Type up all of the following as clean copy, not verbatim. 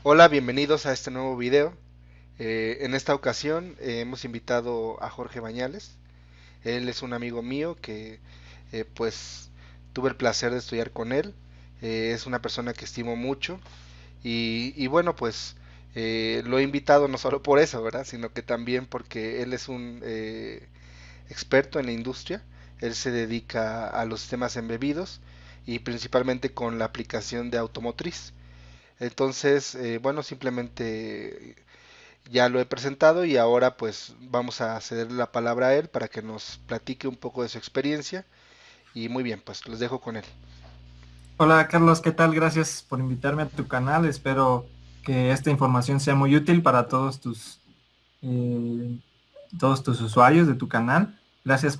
Hola, bienvenidos a este nuevo video. En esta ocasión hemos invitado a Jorge Bañales. Él es un amigo mío que pues tuve el placer de estudiar con él. Es una persona que estimo mucho y bueno pues lo he invitado no solo por eso, ¿verdad? Sino que también porque él es un experto en la industria. Él se dedica a los sistemas embebidos y principalmente con la aplicación de automotriz. Entonces, bueno, simplemente ya lo he presentado y ahora pues vamos a ceder la palabra a él para que nos platique un poco de su experiencia. Y muy bien, pues los dejo con él. Hola Carlos, ¿qué tal? Gracias por invitarme a tu canal. Espero que esta información sea muy útil para eh, todos tus usuarios de tu canal. Gracias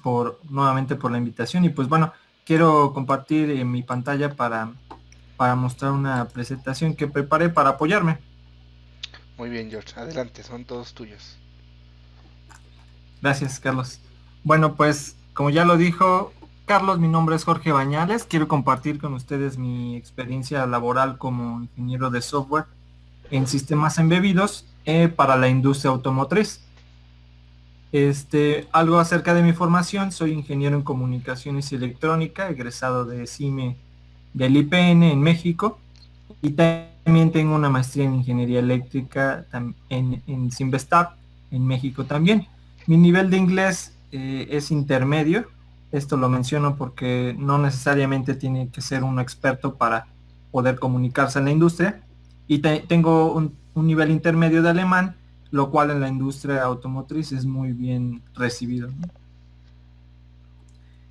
nuevamente por la invitación. Y pues bueno, quiero compartir mi pantalla para mostrar una presentación que preparé para apoyarme. Muy bien, George. Adelante, son todos tuyos. Gracias, Carlos. Bueno, pues como ya lo dijo Carlos, mi nombre es Jorge Bañales. Quiero compartir con ustedes mi experiencia laboral como ingeniero de software en sistemas embebidos para la industria automotriz. Algo acerca de mi formación: soy ingeniero en comunicaciones y electrónica, egresado de CIME del IPN en México, y también tengo una maestría en ingeniería eléctrica en Simvestab en México también. Mi nivel de inglés es intermedio. Esto lo menciono porque no necesariamente tiene que ser un experto para poder comunicarse en la industria. Y tengo un nivel intermedio de alemán, lo cual en la industria automotriz es muy bien recibido, ¿no?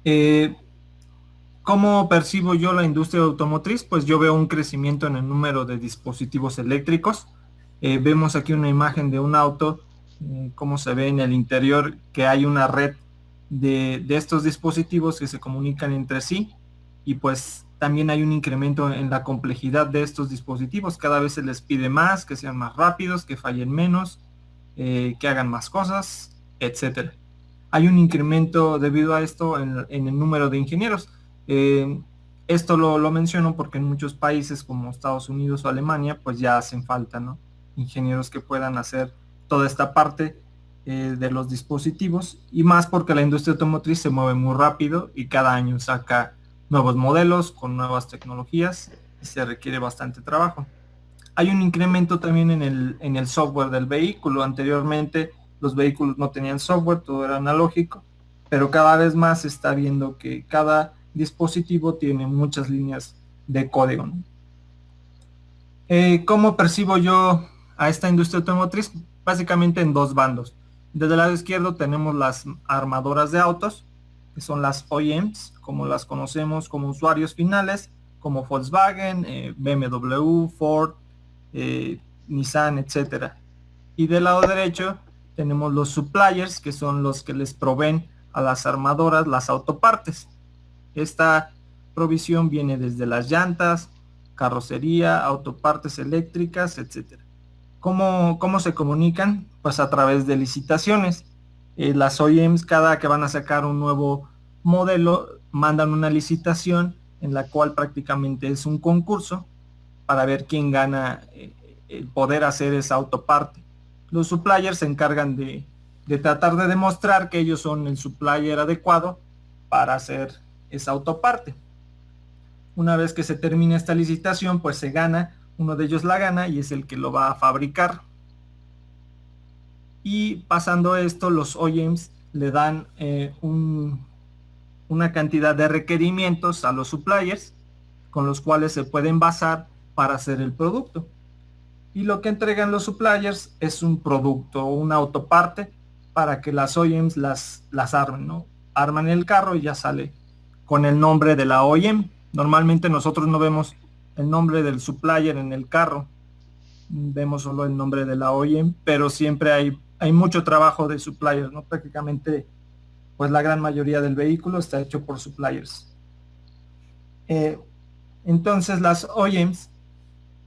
Eh, ¿Cómo percibo yo la industria automotriz? Pues yo veo un crecimiento en el número de dispositivos eléctricos. Vemos aquí una imagen de un auto, cómo se ve en el interior que hay una red de estos dispositivos que se comunican entre sí, y pues también hay un incremento en la complejidad de estos dispositivos. Cada vez se les pide más, que sean más rápidos, que fallen menos, que hagan más cosas, etcétera. Hay un incremento debido a esto en el número de ingenieros. Eh, Esto lo menciono porque en muchos países como Estados Unidos o Alemania, pues ya hacen falta, ¿no? Ingenieros que puedan hacer toda esta parte de los dispositivos, y más porque la industria automotriz se mueve muy rápido y cada año saca nuevos modelos con nuevas tecnologías y se requiere bastante trabajo. Hay un incremento también en el software del vehículo. Anteriormente los vehículos no tenían software, todo era analógico, pero cada vez más se está viendo que cada dispositivo tiene muchas líneas de código, ¿no? ¿Cómo percibo yo a esta industria automotriz? Básicamente en dos bandos. Desde el lado izquierdo tenemos las armadoras de autos, que son las OEMs, como las conocemos como usuarios finales, como Volkswagen, BMW, Ford, Nissan, etcétera. Y del lado derecho tenemos los suppliers, que son los que les proveen a las armadoras las autopartes. Esta provisión viene desde las llantas, carrocería, autopartes eléctricas, etcétera. ¿Cómo se comunican? Pues a través de licitaciones. Las OEMs, cada que van a sacar un nuevo modelo, mandan una licitación en la cual prácticamente es un concurso para ver quién gana el poder hacer esa autoparte. Los suppliers se encargan de tratar de demostrar que ellos son el supplier adecuado para hacer esa autoparte. Una vez que se termina esta licitación, pues se gana, uno de ellos la gana y es el que lo va a fabricar. Y pasando esto, los OEMs le dan una cantidad de requerimientos a los suppliers con los cuales se pueden basar para hacer el producto. Y lo que entregan los suppliers es un producto, una autoparte, para que las OEMs las armen, ¿no? Arman el carro y ya sale con el nombre de la OEM. Normalmente nosotros no vemos el nombre del supplier en el carro, vemos solo el nombre de la OEM, pero siempre hay mucho trabajo de suppliers, ¿no? Prácticamente, pues la gran mayoría del vehículo está hecho por suppliers. Eh, entonces las OEMs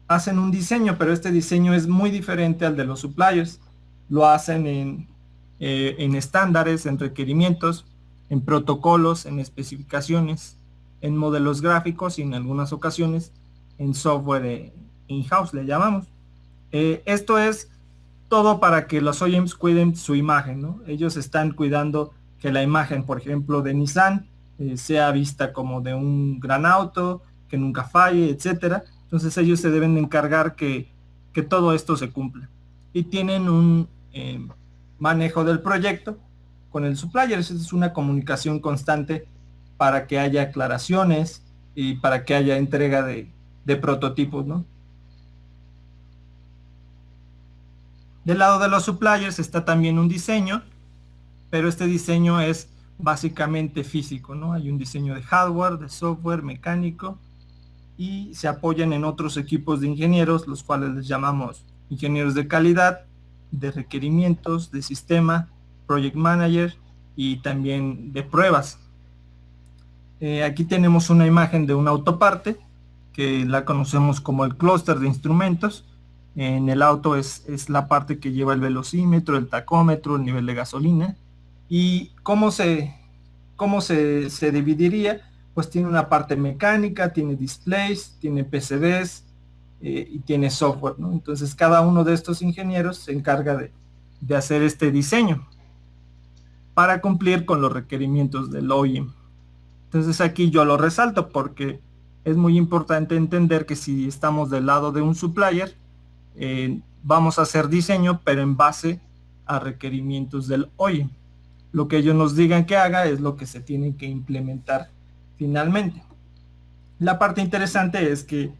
hacen un diseño, pero este diseño es muy diferente al de los suppliers. Lo hacen en estándares, en requerimientos, en protocolos, en especificaciones, en modelos gráficos y en algunas ocasiones en software in-house, le llamamos. Esto es todo para que los OEMs cuiden su imagen, ¿no? Ellos están cuidando que la imagen, por ejemplo, de Nissan sea vista como de un gran auto, que nunca falle, etcétera. Entonces ellos se deben de encargar que todo esto se cumpla. Y tienen un manejo del proyecto con el supplier. Es una comunicación constante para que haya aclaraciones y para que haya entrega de prototipos, ¿no? Del lado de los suppliers está también un diseño, pero este diseño es básicamente físico, ¿no? Hay un diseño de hardware, de software, mecánico, y se apoyan en otros equipos de ingenieros, los cuales les llamamos ingenieros de calidad, de requerimientos, de sistema, project manager y también de pruebas. Aquí tenemos una imagen de una autoparte que la conocemos como el clúster de instrumentos. En el auto es la parte que lleva el velocímetro, el tacómetro, el nivel de gasolina. ¿Y cómo se dividiría? Pues tiene una parte mecánica, tiene displays, tiene PCBs y tiene software, ¿no? Entonces cada uno de estos ingenieros se encarga de hacer este diseño para cumplir con los requerimientos del OEM. Entonces aquí yo lo resalto porque es muy importante entender que si estamos del lado de un supplier, vamos a hacer diseño, pero en base a requerimientos del OEM. Lo que ellos nos digan que haga es lo que se tiene que implementar finalmente. La parte interesante es que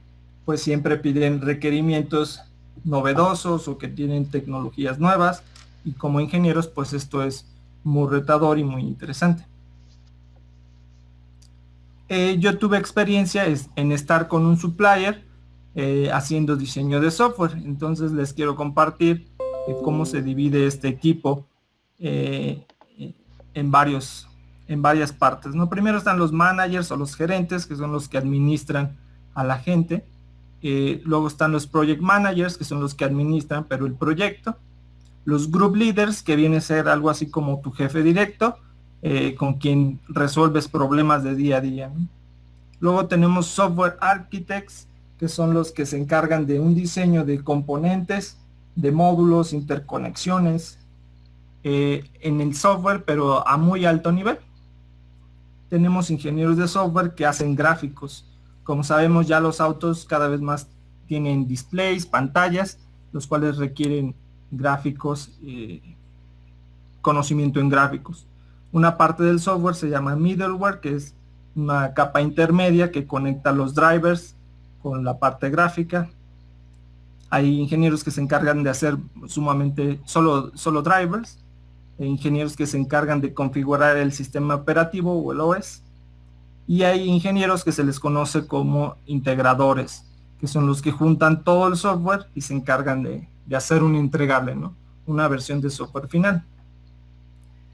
pues siempre piden requerimientos novedosos o que tienen tecnologías nuevas, y como ingenieros pues esto es muy retador y muy interesante. Yo tuve experiencia en estar con un supplier haciendo diseño de software. Entonces les quiero compartir cómo se divide este equipo en varias partes, ¿no? Primero están los managers o los gerentes, que son los que administran a la gente. Luego están los project managers, que son los que administran pero el proyecto. Los group leaders, que viene a ser algo así como tu jefe directo, con quien resuelves problemas de día a día, ¿no? Luego tenemos software architects, que son los que se encargan de un diseño de componentes, de módulos, interconexiones en el software, pero a muy alto nivel. Tenemos ingenieros de software que hacen gráficos. Como sabemos, ya los autos cada vez más tienen displays, pantallas, los cuales requieren gráficos, conocimiento en gráficos. Una parte del software se llama middleware, que es una capa intermedia que conecta los drivers con la parte gráfica. Hay ingenieros que se encargan de hacer sumamente solo drivers, e ingenieros que se encargan de configurar el sistema operativo o el OS, y hay ingenieros que se les conoce como integradores, que son los que juntan todo el software y se encargan de hacer un entregable, ¿no? Una versión de software final.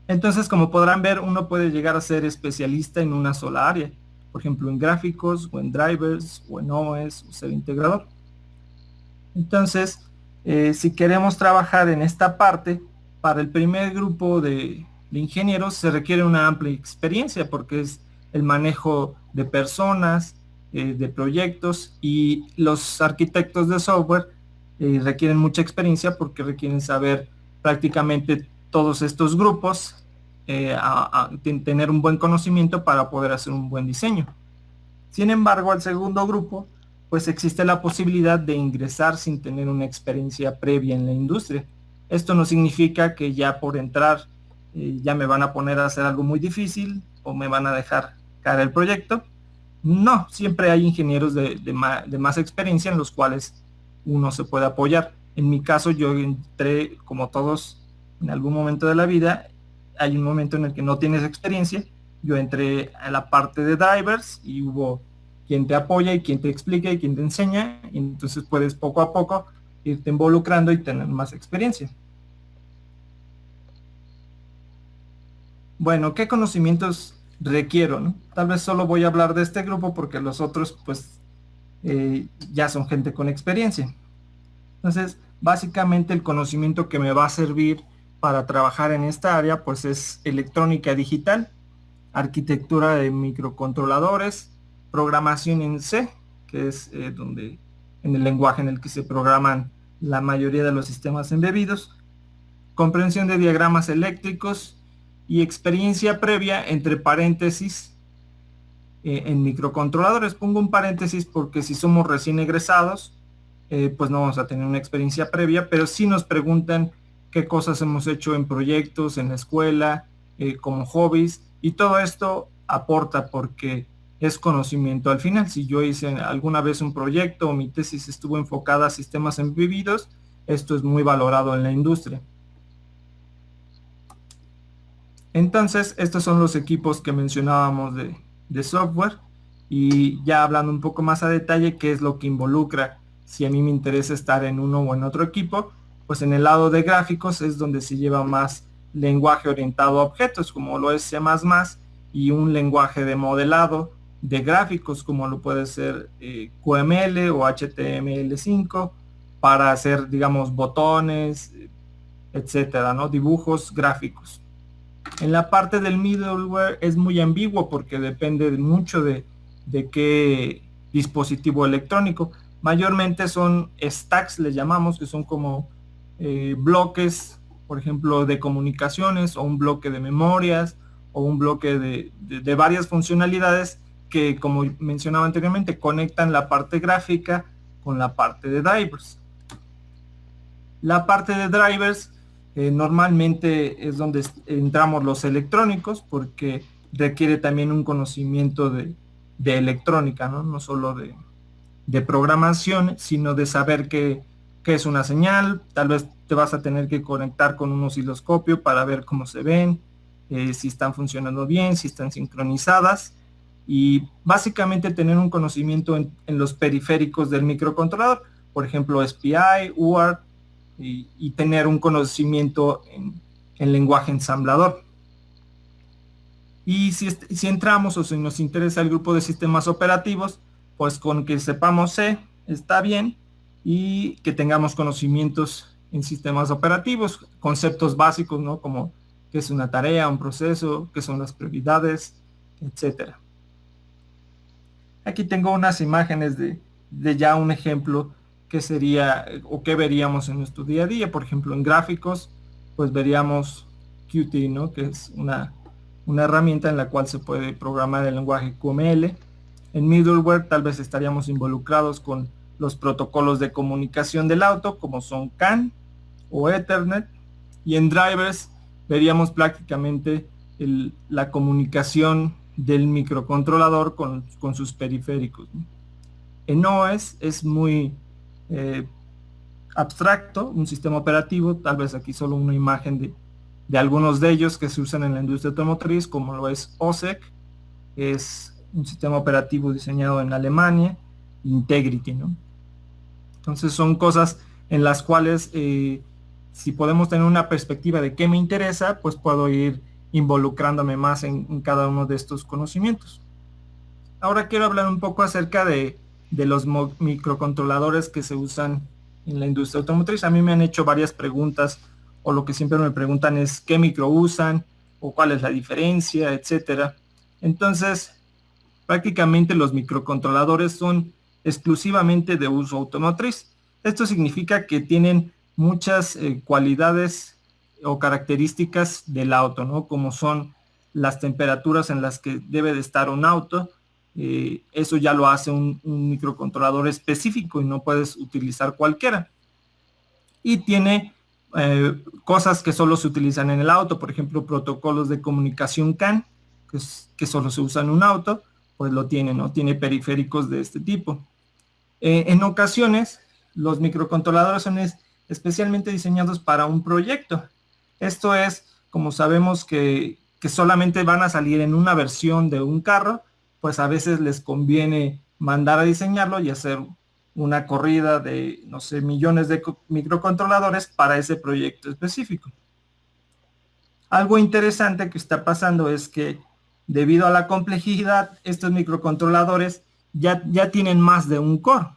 Entonces, como podrán ver, uno puede llegar a ser especialista en una sola área, por ejemplo en gráficos o en drivers o en OS o ser integrador. Entonces, si queremos trabajar en esta parte, para el primer grupo de ingenieros se requiere una amplia experiencia porque es el manejo de personas, de proyectos, y los arquitectos de software requieren mucha experiencia porque requieren saber prácticamente todos estos grupos, tener un buen conocimiento para poder hacer un buen diseño. Sin embargo, al segundo grupo, pues existe la posibilidad de ingresar sin tener una experiencia previa en la industria. Esto no significa que ya por entrar ya me van a poner a hacer algo muy difícil o me van a dejar caer el proyecto. No, siempre hay ingenieros de más experiencia en los cuales uno se puede apoyar. En mi caso, yo entré como todos en algún momento de la vida. Hay un momento en el que no tienes experiencia. Yo entré a la parte de drivers y hubo quien te apoya y quien te explica y quien te enseña, y entonces puedes poco a poco irte involucrando y tener más experiencia. Bueno, ¿qué conocimientos requiero, no? Tal vez solo voy a hablar de este grupo porque los otros pues ya son gente con experiencia. Entonces, básicamente el conocimiento que me va a servir para trabajar en esta área pues es electrónica digital, arquitectura de microcontroladores, programación en C, que es donde en el lenguaje en el que se programan la mayoría de los sistemas embebidos, comprensión de diagramas eléctricos y experiencia previa entre paréntesis en microcontroladores. Pongo un paréntesis porque si somos recién egresados, pues no vamos a tener una experiencia previa, pero sí nos preguntan qué cosas hemos hecho en proyectos, en la escuela, como hobbies, y todo esto aporta porque es conocimiento al final. Si yo hice alguna vez un proyecto o mi tesis estuvo enfocada a sistemas embebidos, esto es muy valorado en la industria. Entonces, estos son los equipos que mencionábamos de software, y ya hablando un poco más a detalle qué es lo que involucra si a mí me interesa estar en uno o en otro equipo. Pues en el lado de gráficos es donde se lleva más lenguaje orientado a objetos, como lo es C++, y un lenguaje de modelado de gráficos, como lo puede ser QML o HTML5, para hacer, digamos, botones, etcétera, ¿no? Dibujos gráficos. En la parte del middleware es muy ambiguo porque depende mucho de qué dispositivo electrónico. Mayormente son stacks, le llamamos, que son como bloques, por ejemplo, de comunicaciones, o un bloque de memorias, o un bloque de varias funcionalidades que, como mencionaba anteriormente, conectan la parte gráfica con la parte de drivers. La parte de drivers normalmente es donde entramos los electrónicos, porque requiere también un conocimiento de electrónica, no solo de programación, sino de saber qué es una señal. Tal vez te vas a tener que conectar con un osciloscopio para ver cómo se ven, si están funcionando bien, si están sincronizadas, y básicamente tener un conocimiento en los periféricos del microcontrolador, por ejemplo SPI, UART, y tener un conocimiento en lenguaje ensamblador. Y si entramos, o si nos interesa el grupo de sistemas operativos, pues con que sepamos C está bien, y que tengamos conocimientos en sistemas operativos, conceptos básicos, ¿no? Como qué es una tarea, un proceso, qué son las prioridades, etcétera. Aquí tengo unas imágenes de ya un ejemplo que sería, o que veríamos en nuestro día a día. Por ejemplo, en gráficos, pues veríamos Qt, ¿no? Que es una herramienta en la cual se puede programar el lenguaje QML. En middleware tal vez estaríamos involucrados con los protocolos de comunicación del auto, como son CAN o Ethernet. Y en drivers veríamos prácticamente la comunicación del microcontrolador con sus periféricos, ¿no? En OS es muy abstracto, un sistema operativo, tal vez aquí solo una imagen de algunos de ellos que se usan en la industria automotriz, como lo es OSEC, es un sistema operativo diseñado en Alemania, Integrity, ¿no? Entonces son cosas en las cuales si podemos tener una perspectiva de qué me interesa, pues puedo ir involucrándome más en cada uno de estos conocimientos. Ahora quiero hablar un poco acerca de los microcontroladores que se usan en la industria automotriz. A mí me han hecho varias preguntas, o lo que siempre me preguntan es qué micro usan, o cuál es la diferencia, etcétera. Entonces, prácticamente los microcontroladores son exclusivamente de uso automotriz. Esto significa que tienen muchas cualidades o características del auto, ¿no? Como son las temperaturas en las que debe de estar un auto. Eso ya lo hace un microcontrolador específico y no puedes utilizar cualquiera. Y tiene cosas que solo se utilizan en el auto, por ejemplo, protocolos de comunicación CAN, que solo se usa en un auto, pues lo tiene, ¿no? Tiene periféricos de este tipo. En ocasiones, los microcontroladores son especialmente diseñados para un proyecto. Esto es, como sabemos que solamente van a salir en una versión de un carro, pues a veces les conviene mandar a diseñarlo y hacer una corrida de, no sé, millones de microcontroladores para ese proyecto específico. Algo interesante que está pasando es que debido a la complejidad, estos microcontroladores ya tienen más de un core.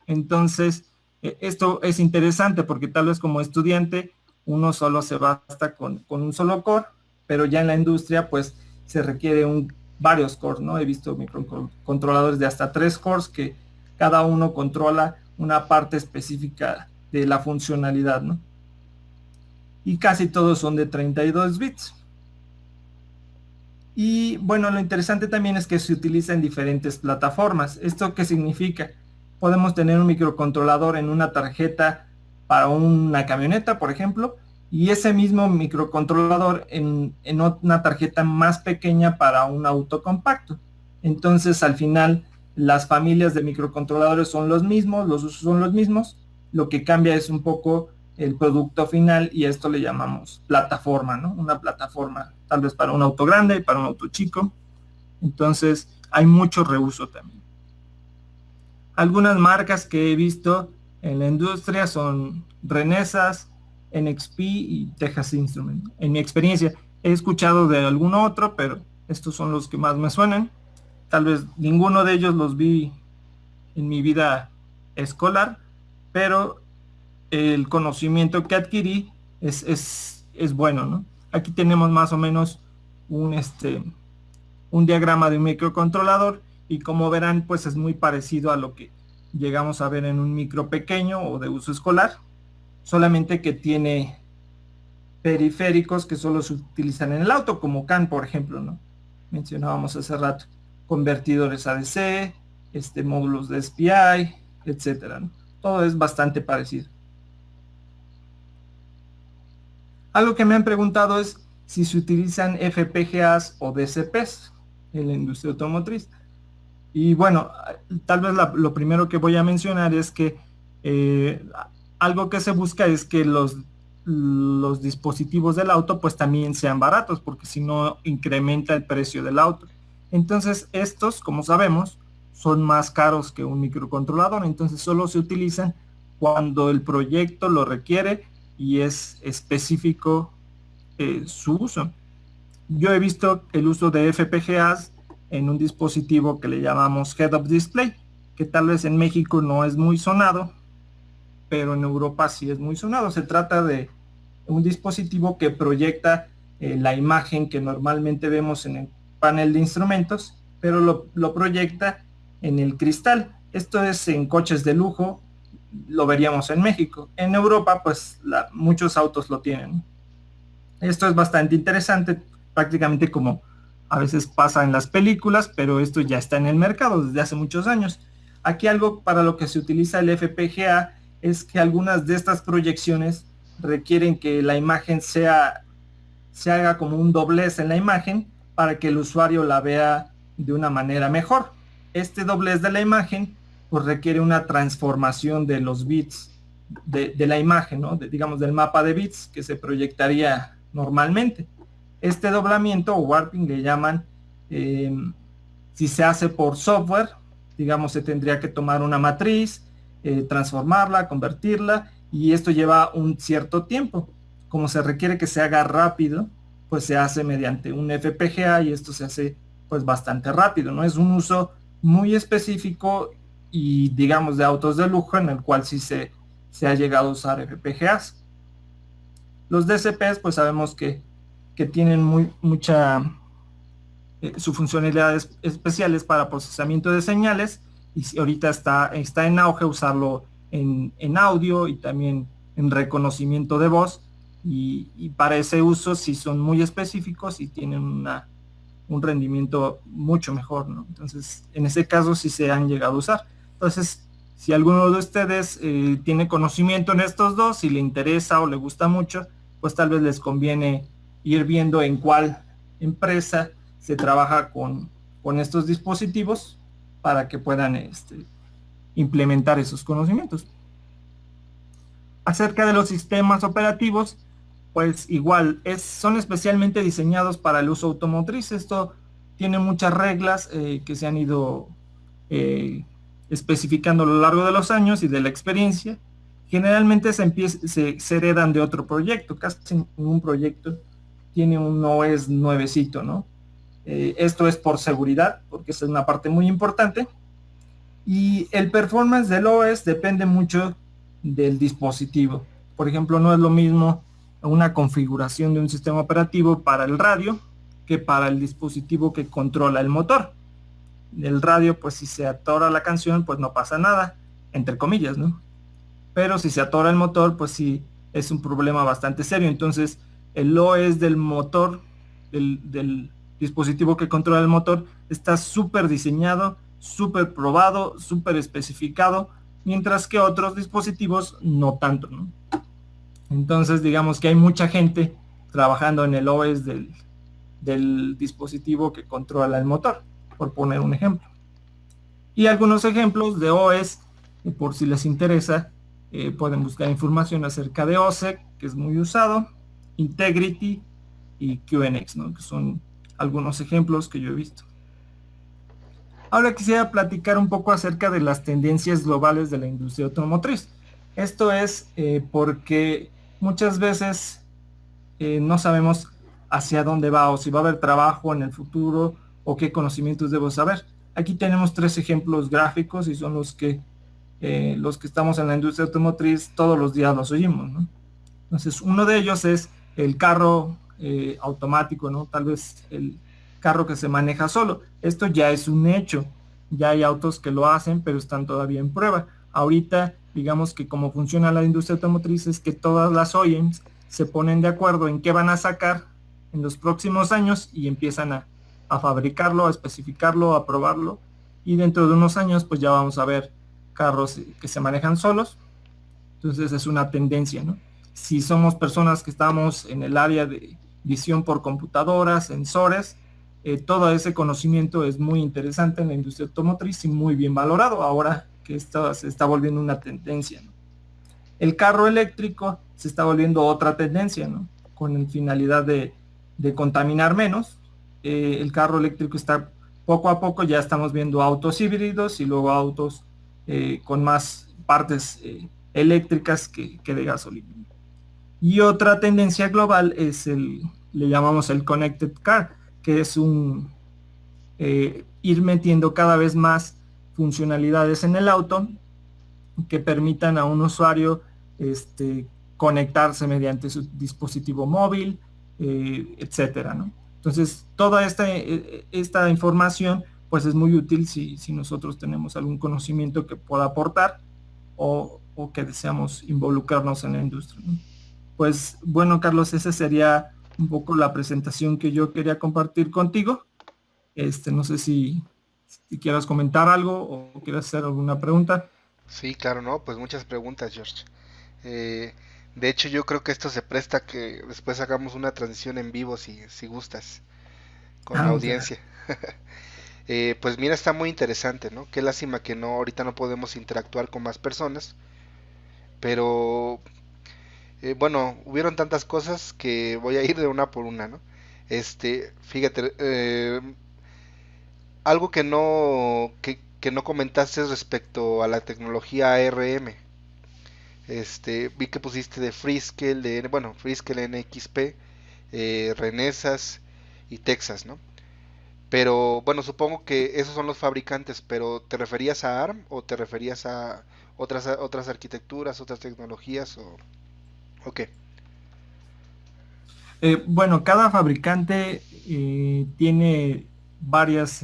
Entonces, esto es interesante porque tal vez como estudiante uno solo se basta con un solo core, pero ya en la industria pues se requiere varios cores, ¿no? He visto microcontroladores de hasta 3 cores que cada uno controla una parte específica de la funcionalidad, ¿no? Y casi todos son de 32 bits. Y bueno, lo interesante también es que se utiliza en diferentes plataformas. ¿Esto qué significa? Podemos tener un microcontrolador en una tarjeta para una camioneta, por ejemplo, y ese mismo microcontrolador en una tarjeta más pequeña para un auto compacto. Entonces, al final, las familias de microcontroladores son los mismos, los usos son los mismos, lo que cambia es un poco el producto final, y esto le llamamos plataforma, ¿no? Una plataforma tal vez para un auto grande y para un auto chico. Entonces, hay mucho reuso también. Algunas marcas que he visto en la industria son Renesas, NXP y Texas Instruments. En mi experiencia he escuchado de algún otro, pero estos son los que más me suenan. Tal vez ninguno de ellos los vi en mi vida escolar, pero el conocimiento que adquirí es bueno, ¿no? Aquí tenemos más o menos un diagrama de un microcontrolador, y como verán, pues es muy parecido a lo que llegamos a ver en un micro pequeño o de uso escolar, solamente que tiene periféricos que solo se utilizan en el auto, como CAN, por ejemplo, ¿no? Mencionábamos hace rato, convertidores ADC, módulos de SPI, etcétera, ¿no? Todo es bastante parecido. Algo que me han preguntado es si se utilizan FPGAs o DCPs en la industria automotriz. Y bueno, tal vez lo primero que voy a mencionar es que algo que se busca es que los dispositivos del auto pues también sean baratos, porque si no incrementa el precio del auto. Entonces estos, como sabemos, son más caros que un microcontrolador, entonces solo se utilizan cuando el proyecto lo requiere y es específico su uso. Yo he visto el uso de FPGAs en un dispositivo que le llamamos Head-Up Display, que tal vez en México no es muy sonado, pero en Europa sí es muy sonado. Se trata de un dispositivo que proyecta la imagen que normalmente vemos en el panel de instrumentos, pero lo proyecta en el cristal. Esto es en coches de lujo, lo veríamos en México. En Europa, pues muchos autos lo tienen. Esto es bastante interesante, prácticamente como a veces pasa en las películas, pero esto ya está en el mercado desde hace muchos años. Aquí algo para lo que se utiliza el FPGA es que algunas de estas proyecciones requieren que la imagen se haga como un doblez en la imagen para que el usuario la vea de una manera mejor. Este doblez de la imagen pues requiere una transformación de los bits de la imagen, ¿no? Digamos del mapa de bits que se proyectaría normalmente. Este doblamiento o warping le llaman, si se hace por software, digamos se tendría que tomar una matriz, transformarla, convertirla, y esto lleva un cierto tiempo. Como se requiere que se haga rápido, pues se hace mediante un FPGA, y esto se hace pues bastante rápido, ¿no? Es un uso muy específico y digamos de autos de lujo en el cual sí se ha llegado a usar FPGAs. Los DCPs pues sabemos que tienen mucha sus funcionalidades especiales para procesamiento de señales, y ahorita está en auge usarlo en audio y también en reconocimiento de voz, y para ese uso sí son muy específicos y tienen un rendimiento mucho mejor, ¿no? Entonces en ese caso sí se han llegado a usar. Entonces si alguno de ustedes tiene conocimiento en estos dos, si le interesa o le gusta mucho, pues tal vez les conviene ir viendo en cuál empresa se trabaja con estos dispositivos para que puedan implementar esos conocimientos. Acerca de los sistemas operativos, pues igual son especialmente diseñados para el uso automotriz. Esto tiene muchas reglas que se han ido especificando a lo largo de los años y de la experiencia. Generalmente se heredan de otro proyecto. Casi ningún proyecto tiene un OS nuevecito, ¿no? Esto es por seguridad, porque es una parte muy importante. Y el performance del OS depende mucho del dispositivo. Por ejemplo, no es lo mismo una configuración de un sistema operativo para el radio que para el dispositivo que controla el motor. El radio, pues si se atora la canción, pues no pasa nada. entre comillas, ¿no? Pero si se atora el motor, pues sí, es un problema bastante serio. Entonces, el OS del motor, del dispositivo que controla el motor, está súper diseñado, súper probado, súper especificado, mientras que otros dispositivos no tanto, ¿no? Entonces, digamos que hay mucha gente trabajando en el OS del dispositivo que controla el motor, por poner un ejemplo. Y algunos ejemplos de OS, por si les interesa, pueden buscar información acerca de OSEC, que es muy usado, Integrity y QNX, ¿no? Que son algunos ejemplos que yo he visto. Ahora quisiera platicar un poco acerca de las tendencias globales de la industria automotriz. Esto es porque muchas veces no sabemos hacia dónde va o si va a haber trabajo en el futuro o qué conocimientos debo saber. Aquí tenemos 3 ejemplos gráficos y son los que estamos en la industria automotriz todos los días los oímos, ¿no? Entonces, uno de ellos es el carro automático, ¿no? Tal vez el carro que se maneja solo. Esto ya es un hecho. Ya hay autos que lo hacen, pero están todavía en prueba. Ahorita, digamos que como funciona la industria automotriz es que todas las OEMs se ponen de acuerdo en qué van a sacar en los próximos años y empiezan a fabricarlo, a especificarlo, a probarlo. Y dentro de unos años, pues ya vamos a ver carros que se manejan solos. Entonces es una tendencia, ¿no? Si somos personas que estamos en el área de visión por computadoras, sensores, todo ese conocimiento es muy interesante en la industria automotriz y muy bien valorado ahora que esto se está volviendo una tendencia, ¿no? El carro eléctrico se está volviendo otra tendencia, ¿no? Con la finalidad de contaminar menos. El carro eléctrico está poco a poco, ya estamos viendo autos híbridos y luego autos con más partes eléctricas que de gasolina. Y otra tendencia global es le llamamos el Connected Car, que es ir metiendo cada vez más funcionalidades en el auto que permitan a un usuario conectarse mediante su dispositivo móvil, etcétera, ¿no? Entonces, toda esta información pues es muy útil si nosotros tenemos algún conocimiento que pueda aportar o que deseamos involucrarnos en la industria, ¿no? Pues bueno, Carlos, esa sería un poco la presentación que yo quería compartir contigo. No sé si quieras comentar algo o quieras hacer alguna pregunta. Sí, claro, no, pues muchas preguntas, George. De hecho, yo creo que esto se presta a que después hagamos una transición en vivo si gustas, con la Ya. audiencia. Pues mira, está muy interesante, ¿no? Qué lástima que ahorita no podemos interactuar con más personas, pero bueno, hubieron tantas cosas que voy a ir de una por una, ¿no? Fíjate, algo que no comentaste respecto a la tecnología ARM. Vi que pusiste de Freescale, bueno, Freescale NXP, Renesas y Texas, ¿no? Pero bueno, supongo que esos son los fabricantes, pero ¿te referías a ARM o te referías a otras arquitecturas, otras tecnologías o qué? Bueno, cada fabricante tiene varias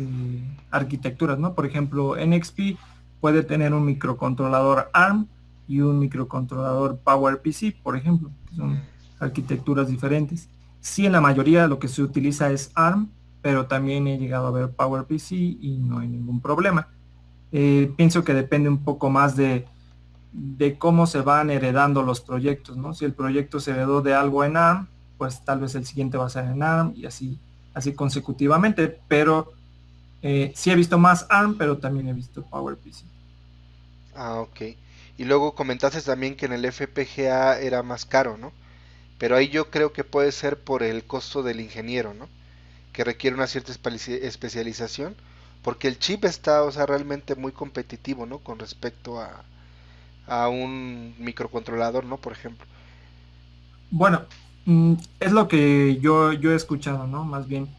arquitecturas, ¿no? Por ejemplo, NXP puede tener un microcontrolador ARM y un microcontrolador PowerPC, por ejemplo, que son Mm, arquitecturas diferentes. Sí, en la mayoría lo que se utiliza es ARM, pero también he llegado a ver PowerPC y no hay ningún problema. Pienso que depende un poco más de cómo se van heredando los proyectos, ¿no? Si el proyecto se heredó de algo en ARM, pues tal vez el siguiente va a ser en ARM y así consecutivamente, pero sí he visto más ARM, pero también he visto PowerPC. ah, ok. Y luego comentaste también que en el FPGA era más caro, ¿no? Pero ahí yo creo que puede ser por el costo del ingeniero, ¿no? Que requiere una cierta especialización, porque el chip está, o sea, realmente muy competitivo, ¿no? Con respecto a un microcontrolador, ¿no? Por ejemplo. Bueno, es lo que yo he escuchado, ¿no? Más bien,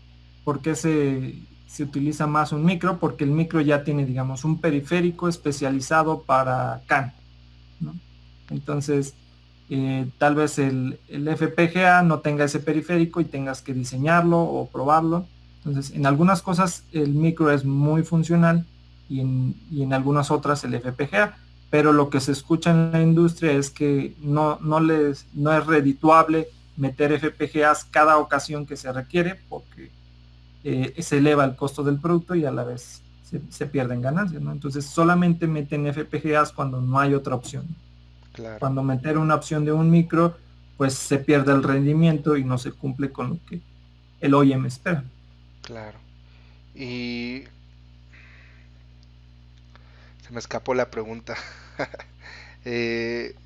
¿por qué se utiliza más un micro? Porque el micro ya tiene, digamos, un periférico especializado para CAN, ¿no? Entonces, tal vez el FPGA no tenga ese periférico y tengas que diseñarlo o probarlo. Entonces, en algunas cosas el micro es muy funcional y en algunas otras el FPGA. pero lo que se escucha en la industria es que no es redituable meter FPGAs cada ocasión que se requiere, porque se eleva el costo del producto y a la vez se pierden ganancias, ¿no? Entonces solamente meten FPGAs cuando no hay otra opción. Claro, Cuando meter una opción de un micro, pues se pierde el rendimiento y no se cumple con lo que el OEM espera. claro. Y se me escapó la pregunta. Eh,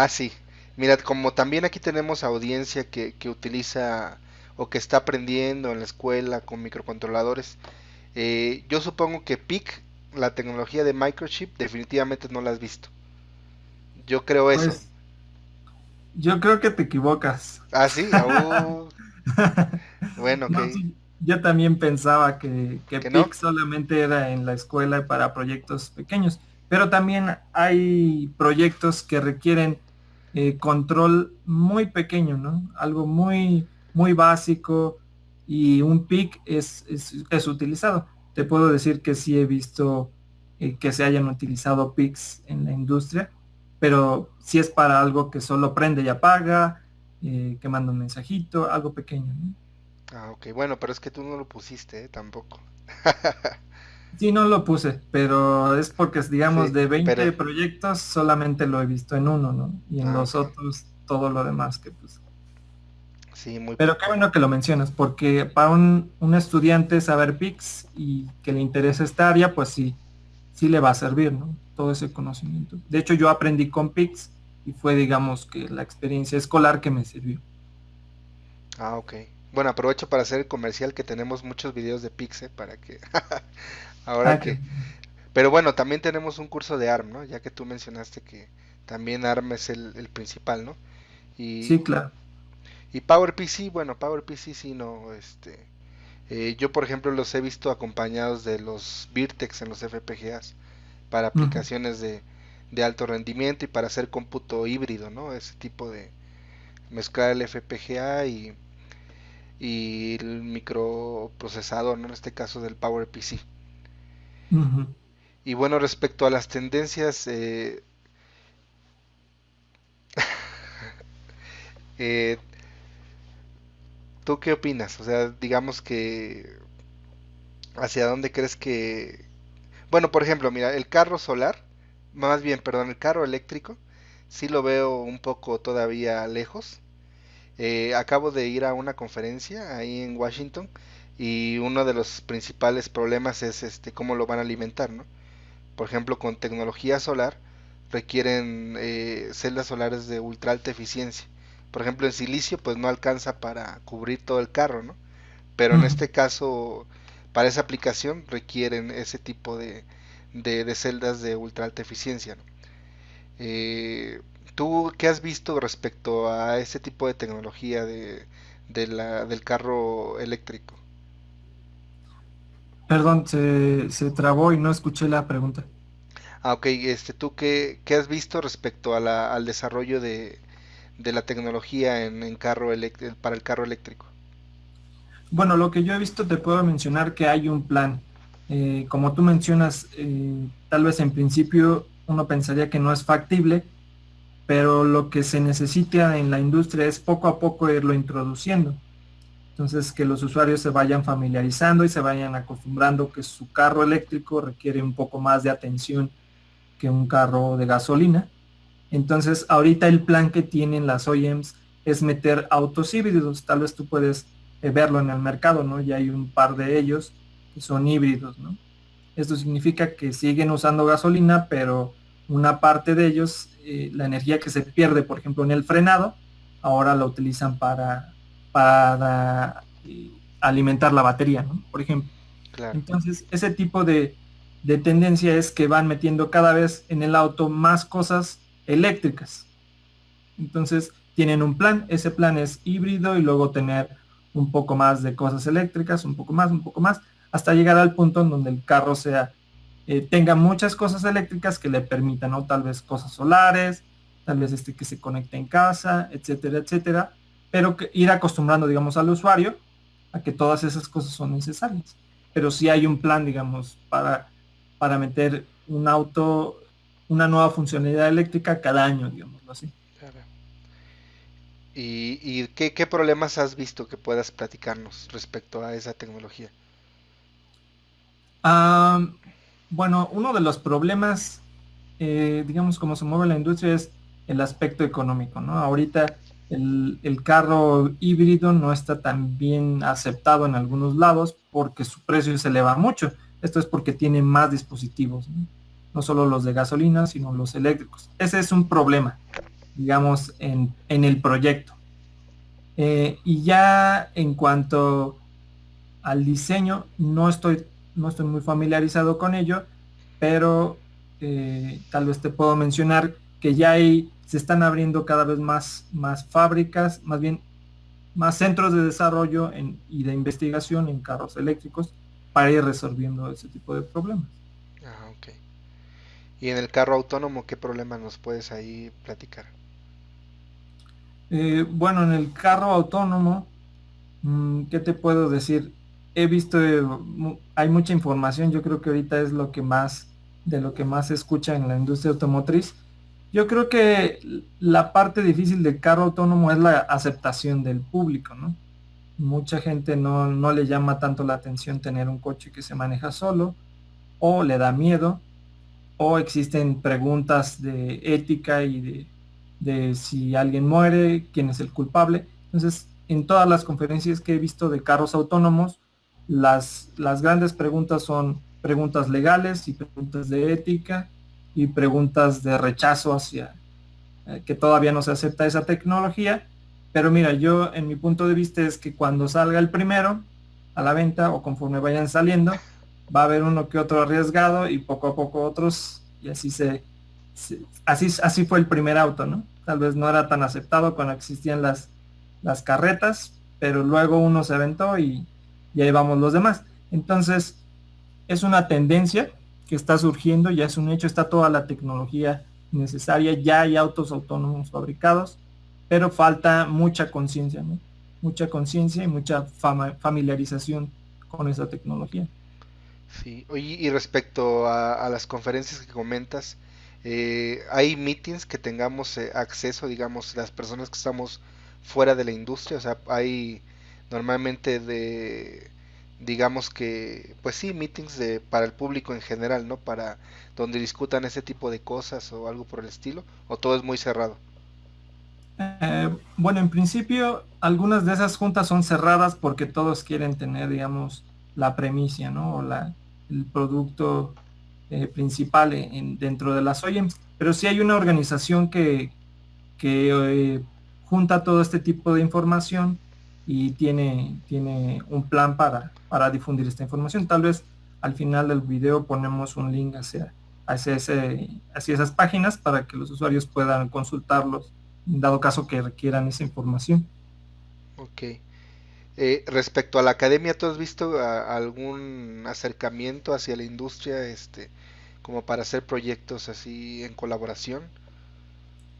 sí. Mira, como también aquí tenemos audiencia que utiliza o que está aprendiendo en la escuela con microcontroladores, yo supongo que PIC, la tecnología de microchip, definitivamente no la has visto. Yo creo eso. Pues yo creo que te equivocas. Sí, bueno, ok. No, sí, yo también pensaba que ¿Que no? PIC solamente era en la escuela para proyectos pequeños, pero también hay proyectos que requieren control muy pequeño, ¿no? Algo muy básico, y un PIC es utilizado. Te puedo decir que sí he visto que se hayan utilizado PICs en la industria, pero si es para algo que solo prende y apaga, que manda un mensajito, algo pequeño, ¿no? Ok, bueno, pero es que tú no lo pusiste, tampoco. Sí, no lo puse, pero es porque, digamos, Sí, de pero, 20 proyectos solamente lo he visto en uno, ¿no? Y en los ok. otros todo lo demás que pues. Sí, muy Pero qué poco. bueno que lo mencionas, porque para un estudiante saber PICs y que le interese esta área, pues sí, sí le va a servir, ¿no? Todo ese conocimiento. De hecho, yo aprendí con PICs y fue, digamos, que la experiencia escolar que me sirvió. Ok. Bueno, aprovecho para hacer el comercial que tenemos muchos videos de Pixel para que ahora Ah, que. Pero bueno, también tenemos un curso de ARM, ¿no? Ya que tú mencionaste que también ARM es el principal, ¿no? Y, sí, claro. y PowerPC, bueno, PowerPC sí no, yo por ejemplo los he visto acompañados de los Virtex en los FPGAs para Ujú, aplicaciones de alto rendimiento y para hacer cómputo híbrido, ¿no? Ese tipo de mezclar el FPGA y el microprocesador, ¿no? En este caso del PowerPC. ujú. Y bueno, respecto a las tendencias, eh, ¿tú qué opinas? O sea, digamos que hacia dónde crees que... Bueno, por ejemplo, mira, el carro solar, más bien, perdón, el carro eléctrico, sí lo veo un poco todavía lejos. Acabo de ir a una conferencia ahí en Washington y uno de los principales problemas es cómo lo van a alimentar, ¿no? Por ejemplo, con tecnología solar requieren celdas solares de ultra alta eficiencia. Por ejemplo, en silicio pues no alcanza para cubrir todo el carro, ¿no? Pero en Ujú. este caso, para esa aplicación requieren ese tipo de celdas de ultra alta eficiencia, ¿no? ¿Tú qué has visto respecto a ese tipo de tecnología del carro eléctrico? Perdón, se trabó y no escuché la pregunta. Ok, ¿tú qué has visto respecto a al desarrollo de la tecnología en para el carro eléctrico? Bueno, lo que yo he visto te puedo mencionar que hay un plan. Como tú mencionas, tal vez en principio uno pensaría que no es factible, pero lo que se necesita en la industria es poco a poco irlo introduciendo. Entonces, que los usuarios se vayan familiarizando y se vayan acostumbrando que su carro eléctrico requiere un poco más de atención que un carro de gasolina. Entonces, ahorita el plan que tienen las OEMs es meter autos híbridos. Tal vez tú puedes verlo en el mercado, ¿no? Ya hay un par de ellos que son híbridos, ¿no? Esto significa que siguen usando gasolina, pero una parte de ellos, la energía que se pierde, por ejemplo, en el frenado, ahora la utilizan para alimentar la batería, ¿no? Por ejemplo. Claro, Entonces, ese tipo de tendencia es que van metiendo cada vez en el auto más cosas eléctricas. Entonces, tienen un plan, ese plan es híbrido y luego tener un poco más de cosas eléctricas, un poco más, hasta llegar al punto en donde el carro tenga muchas cosas eléctricas que le permitan, ¿no? Tal vez cosas solares, tal vez que se conecte en casa, etcétera, etcétera, pero que ir acostumbrando, digamos, al usuario a que todas esas cosas son necesarias. Pero sí hay un plan, digamos, para meter un auto una nueva funcionalidad eléctrica cada año, digámoslo así. Ya veo. ¿Y qué problemas has visto que puedas platicarnos respecto a esa tecnología? Ah, bueno, uno de los problemas, digamos, como se mueve la industria es el aspecto económico, ¿no? Ahorita el carro híbrido no está tan bien aceptado en algunos lados porque su precio se eleva mucho. Esto es porque tiene más dispositivos, ¿no? No solo los de gasolina, sino los eléctricos. Ese es un problema, digamos, en el proyecto. Y ya en cuanto al diseño, no estoy muy familiarizado con ello, pero tal vez te puedo mencionar que se están abriendo cada vez más fábricas, más bien más centros de desarrollo y de investigación en carros eléctricos para ir resolviendo ese tipo de problemas. Ah, ok. ¿Y en el carro autónomo qué problemas nos puedes ahí platicar? Bueno, en el carro autónomo, ¿qué te puedo decir? He visto, hay mucha información, yo creo que ahorita es de lo que más se escucha en la industria automotriz. Yo creo que la parte difícil del carro autónomo es la aceptación del público, ¿no? Mucha gente no le llama tanto la atención tener un coche que se maneja solo, o le da miedo, o existen preguntas de ética y de si alguien muere, quién es el culpable. Entonces, en todas las conferencias que he visto de carros autónomos, las grandes preguntas son preguntas legales y preguntas de ética y preguntas de rechazo hacia que todavía no se acepta esa tecnología. Pero mira, yo en mi punto de vista es que cuando salga el primero a la venta o conforme vayan saliendo, va a haber uno que otro arriesgado y poco a poco otros, y así fue el primer auto, ¿no? Tal vez no era tan aceptado cuando existían las carretas, pero luego uno se aventó y ahí vamos los demás. Entonces, es una tendencia que está surgiendo, ya es un hecho, está toda la tecnología necesaria, ya hay autos autónomos fabricados, pero falta mucha conciencia, ¿no? Mucha conciencia y mucha familiarización con esa tecnología. Sí, oye, y respecto a las conferencias que comentas, ¿hay meetings que tengamos acceso, digamos, las personas que estamos fuera de la industria? O sea, hay normalmente digamos que, pues sí, meetings para el público en general, ¿no? Para donde discutan ese tipo de cosas o algo por el estilo, o todo es muy cerrado. Bueno, en principio, algunas de esas juntas son cerradas porque todos quieren tener, digamos, la premicia, ¿no? El producto principal dentro de las OEMs. Pero sí hay una organización que junta todo este tipo de información y tiene un plan para difundir esta información. Tal vez al final del video ponemos un link hacia esas páginas para que los usuarios puedan consultarlos, dado caso que requieran esa información. Ok. Respecto a la academia, ¿tú has visto algún acercamiento hacia la industria, como para hacer proyectos así en colaboración?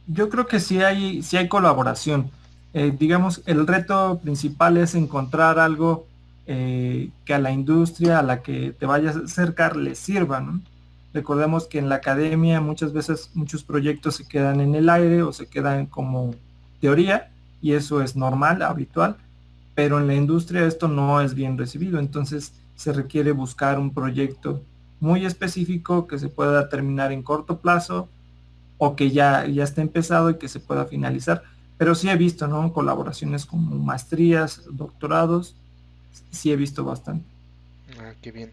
Yo creo que sí hay colaboración. Digamos, el reto principal es encontrar algo que a la industria a la que te vayas a acercar le sirva, ¿no? Recordemos que en la academia muchas veces muchos proyectos se quedan en el aire o se quedan como teoría, y eso es normal, habitual, pero en la industria esto no es bien recibido, entonces se requiere buscar un proyecto muy específico que se pueda terminar en corto plazo o que ya esté empezado y que se pueda finalizar. Pero sí he visto, ¿no? Colaboraciones como maestrías, doctorados, sí he visto bastante. Ah, qué bien.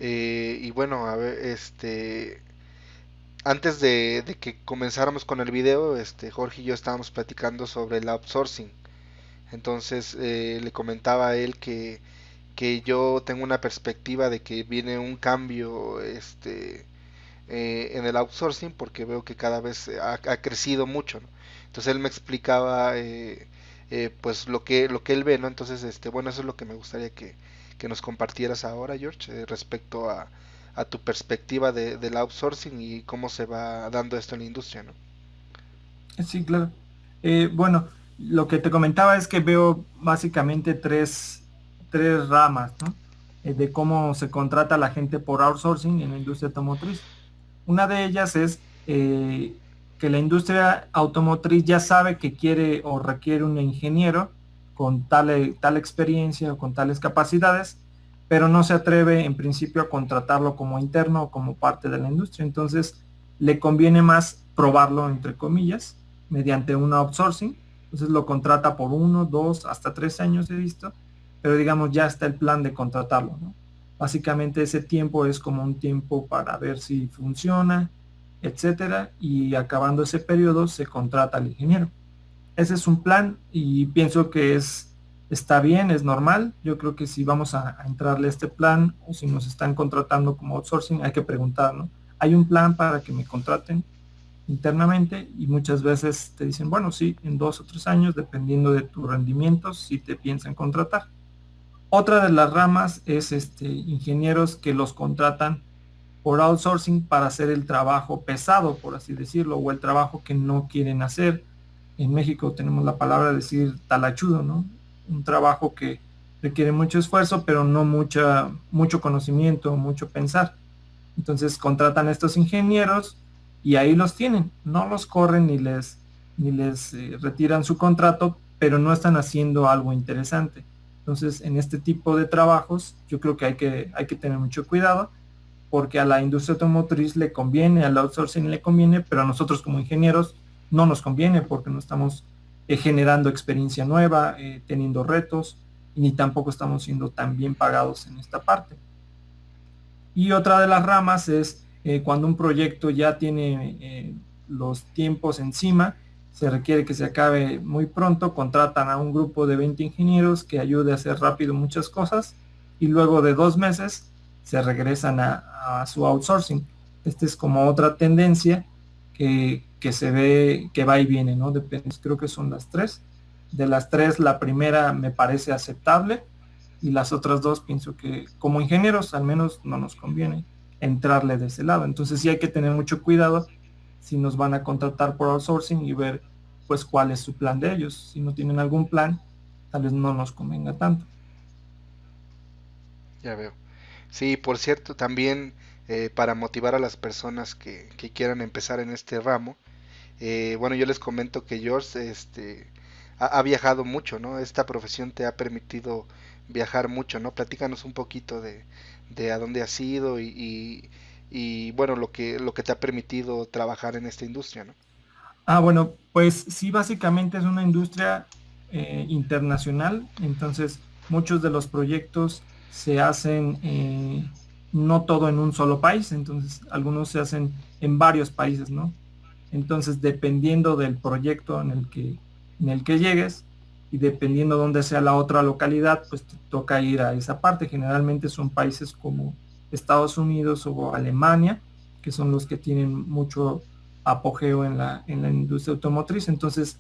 Y bueno, a ver, antes de que comenzáramos con el video, Jorge y yo estábamos platicando sobre el outsourcing. Entonces le comentaba a él que yo tengo una perspectiva de que viene un cambio, en el outsourcing porque veo que cada vez ha crecido mucho, ¿no? Entonces él me explicaba pues lo que él ve, ¿no? Entonces, bueno, eso es lo que me gustaría que nos compartieras ahora, George, respecto a tu perspectiva del outsourcing y cómo se va dando esto en la industria, ¿no? Sí, claro. Bueno, lo que te comentaba es que veo básicamente tres ramas, ¿no? De cómo se contrata a la gente por outsourcing en la industria automotriz. Una de ellas es que la industria automotriz ya sabe que quiere o requiere un ingeniero con tal experiencia o con tales capacidades, pero no se atreve en principio a contratarlo como interno o como parte de la industria. Entonces, le conviene más probarlo, entre comillas, mediante un outsourcing. Entonces lo contrata por 1, 2, hasta 3 años, he visto, pero digamos ya está el plan de contratarlo, ¿no? Básicamente ese tiempo es como un tiempo para ver si funciona, etcétera, y acabando ese periodo se contrata al ingeniero. Ese es un plan y pienso que está bien, es normal. Yo creo que si vamos a entrarle a este plan o si nos están contratando como outsourcing, hay que preguntar, ¿no? Hay un plan para que me contraten internamente y muchas veces te dicen, bueno, sí, en 2 o 3 años, dependiendo de tu rendimiento, si te piensan contratar. Otra de las ramas es ingenieros que los contratan por outsourcing para hacer el trabajo pesado, por así decirlo, o el trabajo que no quieren hacer. En México tenemos la palabra de decir talachudo, ¿no? Un trabajo que requiere mucho esfuerzo, pero no mucho conocimiento, mucho pensar. Entonces contratan a estos ingenieros y ahí los tienen. No los corren ni les retiran su contrato, pero no están haciendo algo interesante. Entonces, en este tipo de trabajos, yo creo que hay que tener mucho cuidado porque a la industria automotriz le conviene, al outsourcing le conviene, pero a nosotros como ingenieros no nos conviene porque no estamos generando experiencia nueva, teniendo retos, y ni tampoco estamos siendo tan bien pagados en esta parte. Y otra de las ramas es cuando un proyecto ya tiene los tiempos encima, se requiere que se acabe muy pronto, contratan a un grupo de 20 ingenieros que ayude a hacer rápido muchas cosas y luego de 2 meses se regresan a su outsourcing. Esta es como otra tendencia que se ve que va y viene, ¿no? Depende, creo que son las tres. De las tres, la primera me parece aceptable y las otras dos pienso que como ingenieros al menos no nos conviene entrarle de ese lado. Entonces sí hay que tener mucho cuidado si nos van a contratar por outsourcing y ver pues cuál es su plan de ellos. Si no tienen algún plan, tal vez no nos convenga tanto. Ya veo. Sí, por cierto, también para motivar a las personas que quieran empezar en este ramo, bueno, yo les comento que George ha viajado mucho, ¿no? Esta profesión te ha permitido viajar mucho, ¿no? Platícanos un poquito de a dónde has ido y, bueno, lo que te ha permitido trabajar en esta industria, ¿no? Bueno, pues sí, básicamente es una industria internacional, entonces muchos de los proyectos se hacen no todo en un solo país, entonces algunos se hacen en varios países, ¿no? Entonces, dependiendo del proyecto en el que llegues y dependiendo dónde sea la otra localidad, pues te toca ir a esa parte. Generalmente son países como Estados Unidos o Alemania, que son los que tienen mucho apogeo en la industria automotriz. Entonces,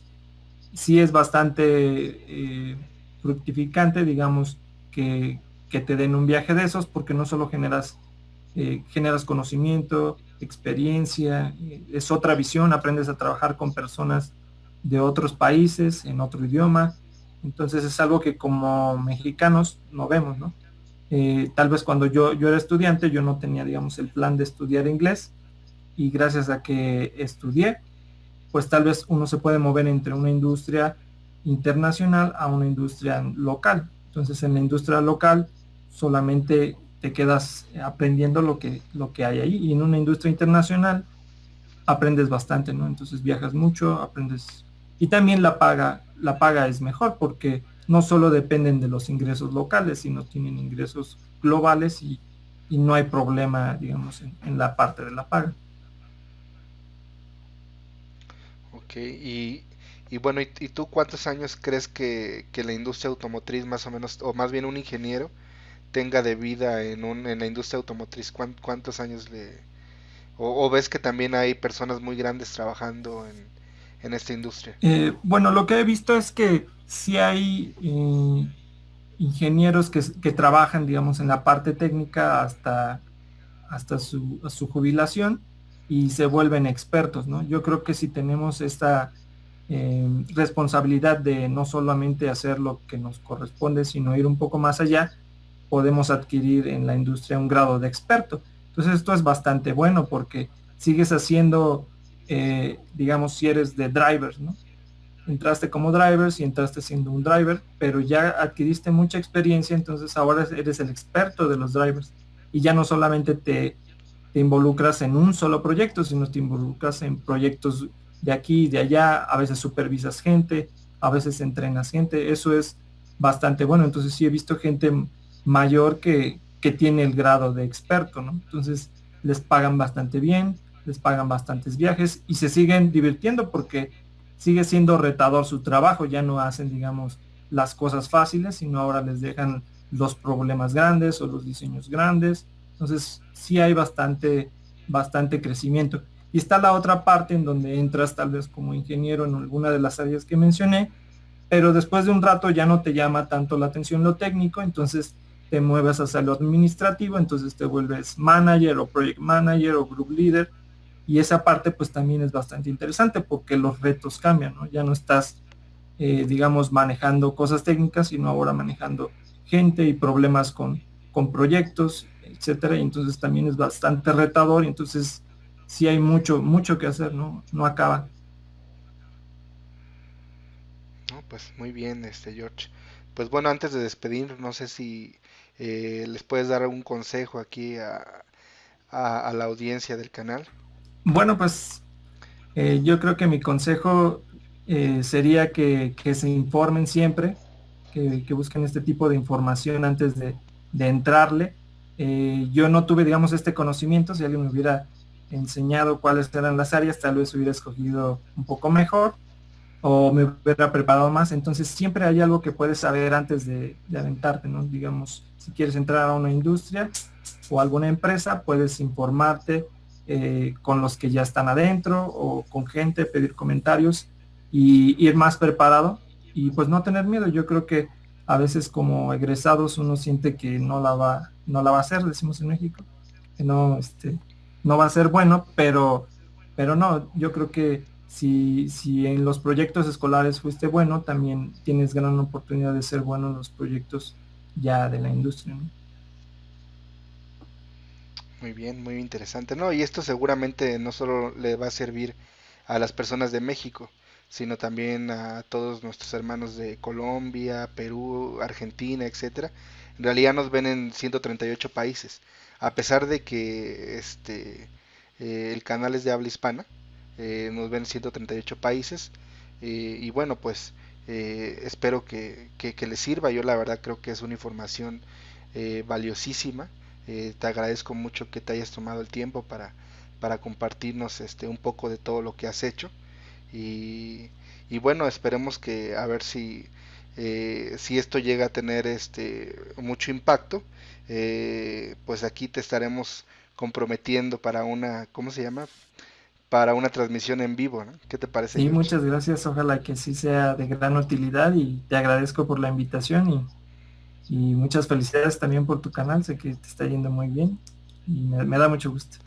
sí es bastante fructificante, digamos, que te den un viaje de esos, porque no solo generas conocimiento, experiencia, es otra visión, aprendes a trabajar con personas de otros países, en otro idioma. Entonces es algo que como mexicanos no vemos, ¿no? Tal vez cuando yo era estudiante, yo no tenía, digamos, el plan de estudiar inglés y gracias a que estudié, pues tal vez uno se puede mover entre una industria internacional a una industria local. Entonces en la industria local solamente te quedas aprendiendo lo que hay ahí y en una industria internacional aprendes bastante, ¿no? Entonces viajas mucho, aprendes y también la paga es mejor porque no solo dependen de los ingresos locales, sino tienen ingresos globales y no hay problema, digamos, en la parte de la paga. Ok, y bueno, ¿y tú cuántos años crees que la industria automotriz más o menos, o más bien un ingeniero, tenga de vida en la industria automotriz? ¿Cuántos años o ves que también hay personas muy grandes trabajando en esta industria? Bueno, lo que he visto es que sí hay ingenieros que trabajan, digamos, en la parte técnica hasta su jubilación y se vuelven expertos, ¿no? Yo creo que si tenemos esta responsabilidad de no solamente hacer lo que nos corresponde, sino ir un poco más allá, podemos adquirir en la industria un grado de experto. Entonces esto es bastante bueno porque sigues haciendo, digamos, si eres de drivers, ¿no? Entraste como driver, si entraste siendo un driver, pero ya adquiriste mucha experiencia, entonces ahora eres el experto de los drivers. Y ya no solamente te involucras en un solo proyecto, sino te involucras en proyectos de aquí y de allá, a veces supervisas gente, a veces entrenas gente, eso es bastante bueno. Entonces sí he visto gente mayor que tiene el grado de experto, ¿no? Entonces les pagan bastante bien, les pagan bastantes viajes y se siguen divirtiendo porque sigue siendo retador su trabajo, ya no hacen, digamos, las cosas fáciles, sino ahora les dejan los problemas grandes o los diseños grandes. Entonces, sí hay bastante crecimiento. Y está la otra parte en donde entras tal vez como ingeniero en alguna de las áreas que mencioné, pero después de un rato ya no te llama tanto la atención lo técnico, entonces te mueves hacia lo administrativo, entonces te vuelves manager o project manager o group leader, y esa parte pues también es bastante interesante porque los retos cambian, ¿no? Ya no estás, digamos, manejando cosas técnicas, sino ahora manejando gente y problemas con proyectos, etcétera, y entonces también es bastante retador, y entonces sí hay mucho que hacer, ¿no? No acaba. No, pues muy bien, George. Pues bueno, antes de despedir, no sé si les puedes dar algún consejo aquí a la audiencia del canal. Bueno, pues yo creo que mi consejo sería que se informen siempre, que busquen este tipo de información antes de entrarle. Yo no tuve, digamos, este conocimiento. Si alguien me hubiera enseñado cuáles eran las áreas, tal vez hubiera escogido un poco mejor o me hubiera preparado más. Entonces siempre hay algo que puedes saber antes de aventarte, ¿no? Digamos, si quieres entrar a una industria o alguna empresa, puedes informarte con los que ya están adentro o con gente, pedir comentarios y ir más preparado y pues no tener miedo. Yo creo que a veces como egresados uno siente que no la va a hacer, decimos en México, que no, no va a ser bueno, pero no, yo creo que si en los proyectos escolares fuiste bueno, también tienes gran oportunidad de ser bueno en los proyectos ya de la industria, ¿no? Muy bien, muy interesante. No, y esto seguramente no solo le va a servir a las personas de México, sino también a todos nuestros hermanos de Colombia, Perú, Argentina, etcétera. En realidad nos ven en 138 países, a pesar de que el canal es de habla hispana, nos ven en 138 países y bueno, pues espero que les sirva. Yo la verdad creo que es una información valiosísima. Te agradezco mucho que te hayas tomado el tiempo para compartirnos un poco de todo lo que has hecho y bueno, esperemos que a ver si esto llega a tener mucho impacto, pues aquí te estaremos comprometiendo para una, ¿cómo se llama? Para una transmisión en vivo, ¿no? ¿Qué te parece, Sí, George? muchas gracias. Ojalá que sí sea de gran utilidad y te agradezco por la invitación y muchas felicidades también por tu canal. Sé que te está yendo muy bien y me da mucho gusto.